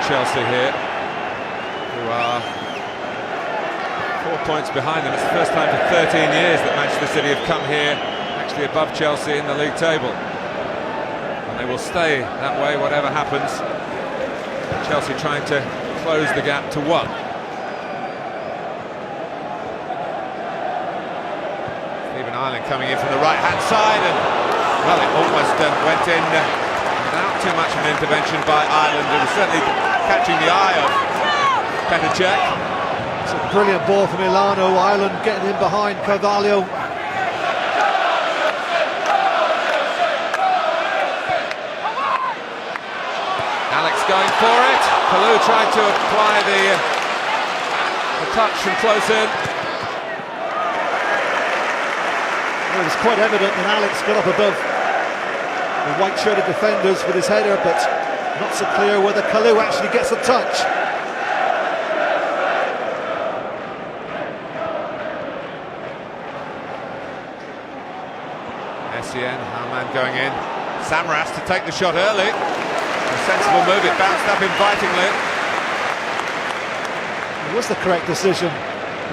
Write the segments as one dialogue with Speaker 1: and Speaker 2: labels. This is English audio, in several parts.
Speaker 1: Chelsea here, who are 4 points behind them. It's the first time for 13 years that Manchester City have come here, actually above Chelsea in the league table. And they will stay that way, whatever happens. Chelsea trying to close the gap to 1. Ireland coming in from the right-hand side, and well, it almost went in without too much of an intervention by Ireland. It was certainly catching the eye of Petr Cech.
Speaker 2: It's a brilliant ball from Milano. Ireland getting in behind Carvalho.
Speaker 1: Alex going for it. Kalou tried to apply the touch from close in.
Speaker 2: It was quite evident that Alex got up above the white-shirted defenders with his header, but not so clear whether Kalou actually gets a touch.
Speaker 1: Messi, Haaman going in. Samaras to take the shot early. A sensible move, it bounced up invitingly.
Speaker 2: It was the correct decision,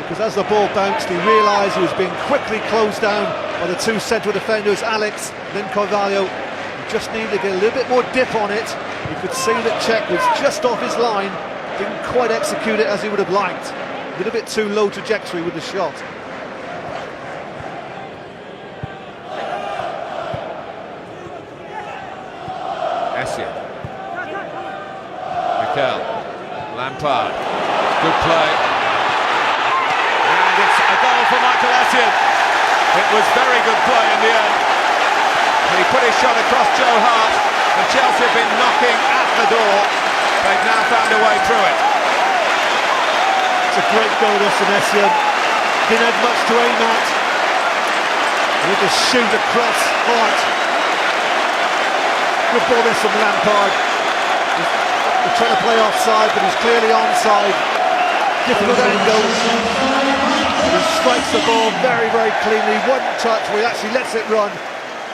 Speaker 2: because as the ball bounced, he realised he was being quickly closed down by the two central defenders, Alex, then Carvalho. He just needed to get a little bit more dip on it. You could see that Cech was just off his line, didn't quite execute it as he would have liked. A little bit too low trajectory with the shot.
Speaker 1: Messi. Mikel. Lampard. Good play. And it's a goal for Michael Essien. It was very good play in the end. He put his shot across Joe Hart, and Chelsea have been knocking at the door. They've now found a way through it.
Speaker 2: It's a great goal, this from Essien. Didn't have much to aim at. With the shoot across Hart. Good ball this from Lampard. He's trying to play offside, but he's clearly onside. Difficult angle. He strikes the ball very, very cleanly. One touch where he actually lets it run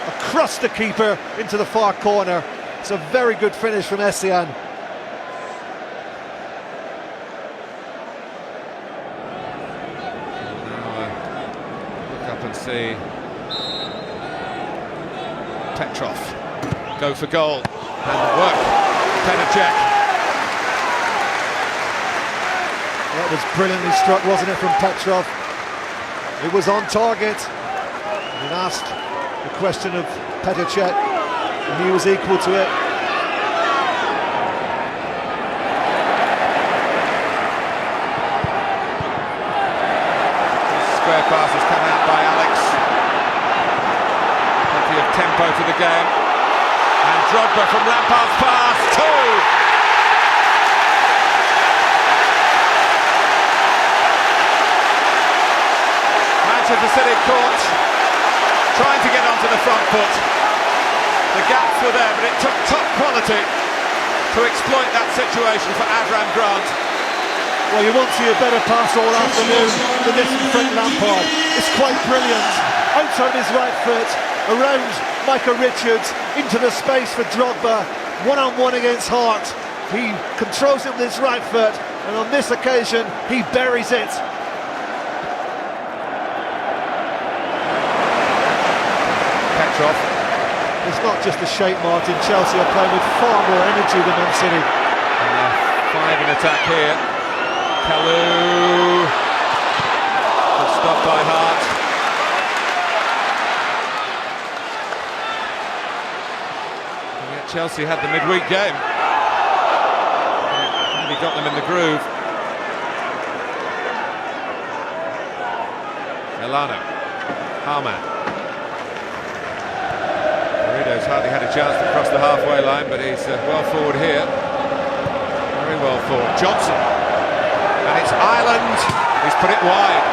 Speaker 2: across the keeper into the far corner. It's a very good finish from Essien.
Speaker 1: Now look up and see Petrov go for goal and work. Petr Cech.
Speaker 2: That was brilliantly struck, wasn't it, from Petrov? It was on target. When asked the question of Petr Cech, and he was equal to it.
Speaker 1: Square pass has come out by Alex. Plenty of tempo to the game. And Drogba from Lampard's pass, 2! Manchester City caught, trying to get onto the front foot. The gaps were there, but it took top quality to exploit that situation for Avram Grant.
Speaker 2: Well, you won't see a better pass all afternoon than this in front of Lampard. It's quite brilliant. Outside of his right foot, around Micah Richards, into the space for Drogba. One-on-one against Hart. He controls it with his right foot, and on this occasion, he buries it. It's not just a shape, Martin. Chelsea are playing with far more energy than Man City.
Speaker 1: 5 in attack here. Kalou. Good stop by Hart. And yet Chelsea had the midweek game. Really got them in the groove. Milano. Haaman. He's hardly had a chance to cross the halfway line, but he's well forward here. Very well forward. Johnson. And it's Ireland. He's put it wide.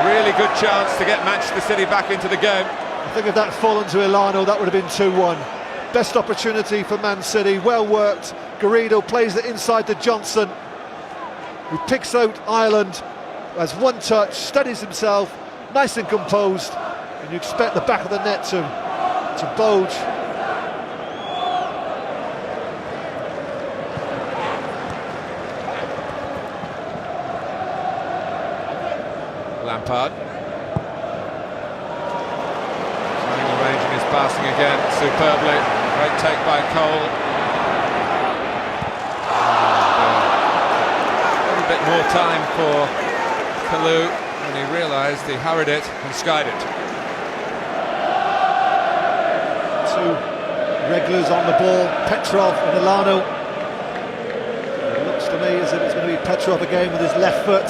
Speaker 1: Really good chance to get Manchester City back into the game.
Speaker 2: I think if that fallen to Milano, that would have been 2-1. Best opportunity for Man City. Well worked. Garrido plays it inside to Johnson, who picks out Ireland, has one touch, steadies himself, nice and composed, and you expect the back of the net to bulge.
Speaker 1: Lampard. Trying arranging his passing again superbly. Great take by Cole. A little bit more time for Kalou when he realised he hurried it and skied it.
Speaker 2: Two regulars on the ball, Petrov and Ilano. It looks to me as if it's going to be Petrov again with his left foot.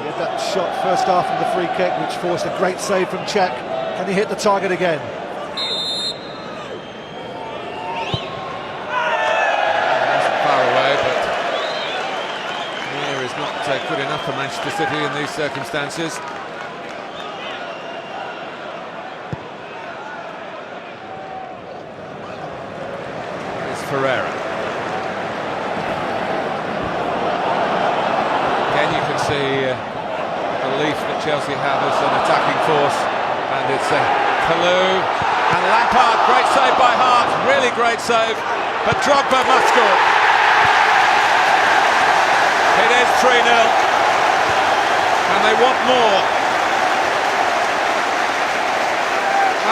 Speaker 2: He had that shot first half of the free kick which forced a great save from Cech. Can he hit the target again?
Speaker 1: Far away, but here is not good enough for Manchester City in these circumstances. Ferreira. Again you can see belief that Chelsea have as an attacking force, and it's Kalou and Lampard, great save by Hart, really great save, but Drogba must score. It is 3-0 and they want more.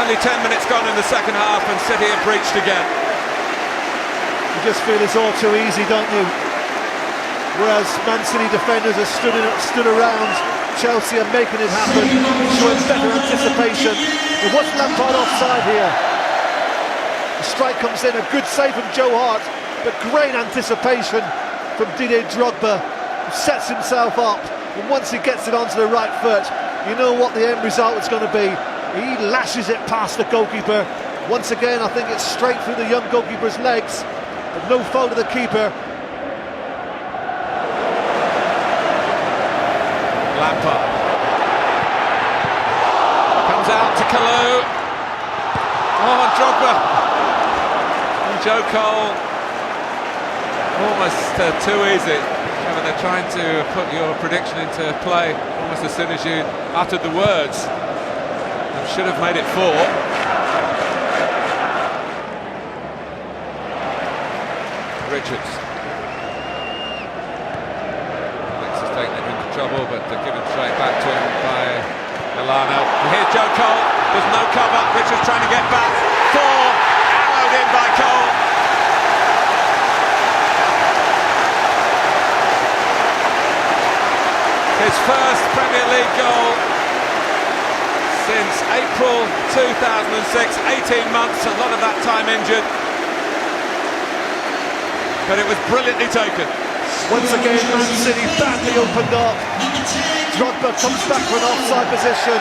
Speaker 1: Only 10 minutes gone in the second half and City have breached again.
Speaker 2: You just feel it's all too easy, don't you? Whereas Man City defenders are stood around, Chelsea are making it happen, showing better anticipation. But what's Lampard offside here? The strike comes in, a good save from Joe Hart, but great anticipation from Didier Drogba, who sets himself up, and once he gets it onto the right foot, you know what the end result is going to be. He lashes it past the goalkeeper. Once again, I think it's straight through the young goalkeeper's legs. But no fault of the keeper.
Speaker 1: Lampard comes out to Kalou. Oh, and Drogba and Joe Cole. Almost too easy. They're trying to put your prediction into play almost as soon as you uttered the words. And should have made it 4. Richards. Alex has taken it into trouble, but they're given straight back to him by Ilano. And here's Joe Cole. There's no cover. Richards trying to get back. 4. Arrowed in by Cole. His first Premier League goal since April 2006. 18 months, a lot of that time injured. But it was brilliantly taken.
Speaker 2: Once again, Man City badly opened up. Drogba comes back for an offside position.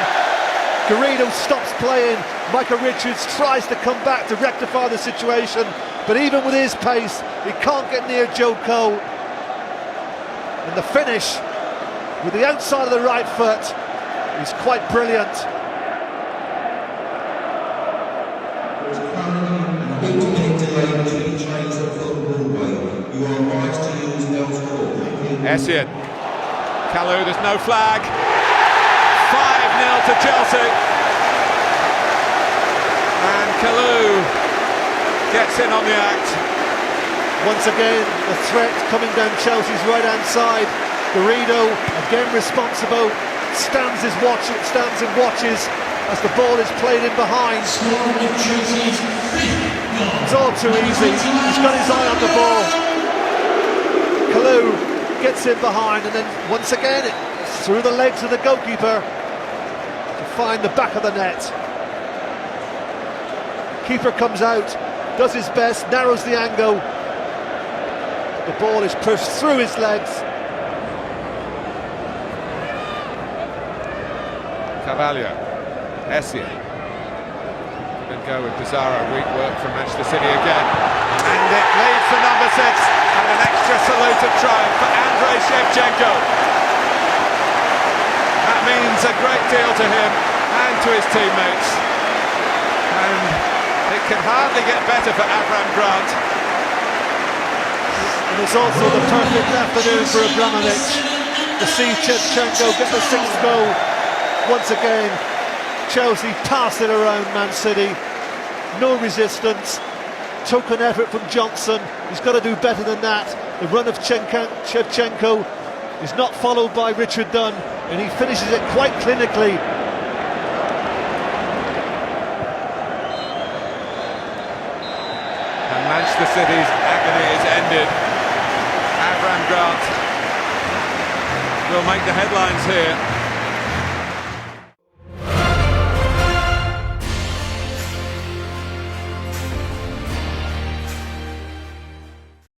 Speaker 2: Garrido stops playing. Michael Richards tries to come back to rectify the situation, but even with his pace, he can't get near Joe Cole. And the finish with the outside of the right foot is quite brilliant.
Speaker 1: Essien. Kalou, there's no flag. 5-0 to Chelsea. And Kalou gets in on the act.
Speaker 2: Once again, the threat coming down Chelsea's right-hand side. Garrido, again responsible, stands and watches as the ball is played in behind. It's all too easy. He's got his eye on the ball. Kalou gets in behind, and then once again it's through the legs of the goalkeeper to find the back of the net. Keeper comes out, does his best, narrows the angle. The ball is pushed through his legs.
Speaker 1: Carvalho, Essien. And go with Pizarro. Weak work from Manchester City again. And it leads to number 6. And an extra salute of triumph for Andrei Shevchenko. That means a great deal to him and to his teammates. And it can hardly get better for Avram Grant.
Speaker 2: And it's also the perfect afternoon for Abramovich to see Shevchenko get the 6th goal. Once again, Chelsea pass it around Man City. No resistance. Token effort from Johnson. He's got to do better than that. The run of Shevchenko is not followed by Richard Dunn. and he finishes it quite clinically.
Speaker 1: And Manchester City's agony is ended. Avram Grant will make the headlines here.